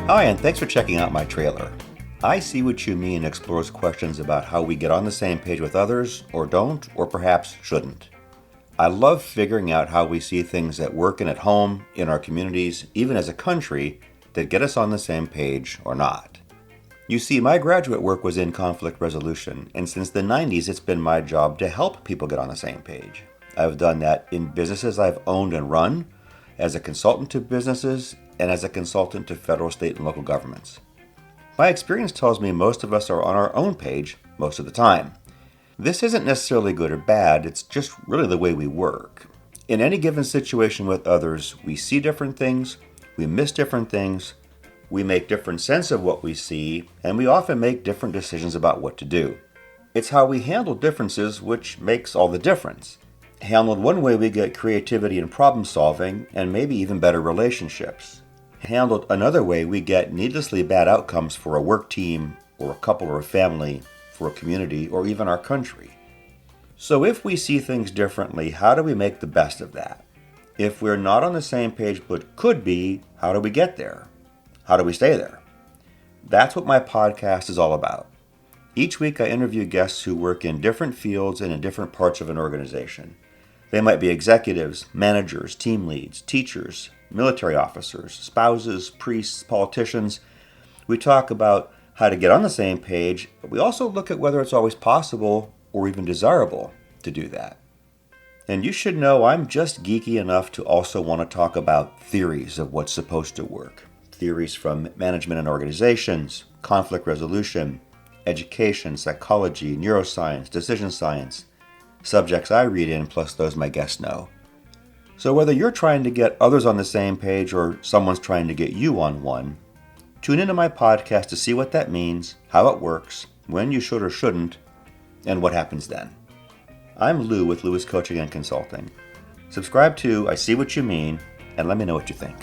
Hi, and thanks for checking out my trailer. I See What You Mean explores questions about how we get on the same page with others, or don't, or perhaps shouldn't. I love figuring out how we see things at work and at home, in our communities, even as a country, that get us on the same page or not. You see, my graduate work was in conflict resolution, and since the 90s, it's been my job to help people get on the same page. I've done that in businesses I've owned and run, as a consultant to businesses, and as a consultant to federal, state, and local governments. My experience tells me most of us are on our own page most of the time. This isn't necessarily good or bad, it's just really the way we work. In any given situation with others, we see different things, we miss different things, we make different sense of what we see, and we often make different decisions about what to do. It's how we handle differences which makes all the difference. Handled one way, we get creativity and problem solving, and maybe even better relationships. Handled another way, we get needlessly bad outcomes for a work team, or a couple, or a family, for a community, or even our country. So if we see things differently, how do we make the best of that? If we're not on the same page but could be, how do we get there? How do we stay there? That's what my podcast is all about. Each week I interview guests who work in different fields and in different parts of an organization. They might be executives, managers, team leads, teachers, military officers, spouses, priests, politicians. We talk about how to get on the same page, but we also look at whether it's always possible or even desirable to do that. And you should know I'm just geeky enough to also want to talk about theories of what's supposed to work. Theories from management and organizations, conflict resolution, education, psychology, neuroscience, decision science, subjects I read in plus those my guests know. So whether you're trying to get others on the same page or someone's trying to get you on one, tune into my podcast to see what that means, how it works, when you should or shouldn't, and what happens then. I'm Lou with Lewis Coaching and Consulting. Subscribe to I See What You Mean, and let me know what you think.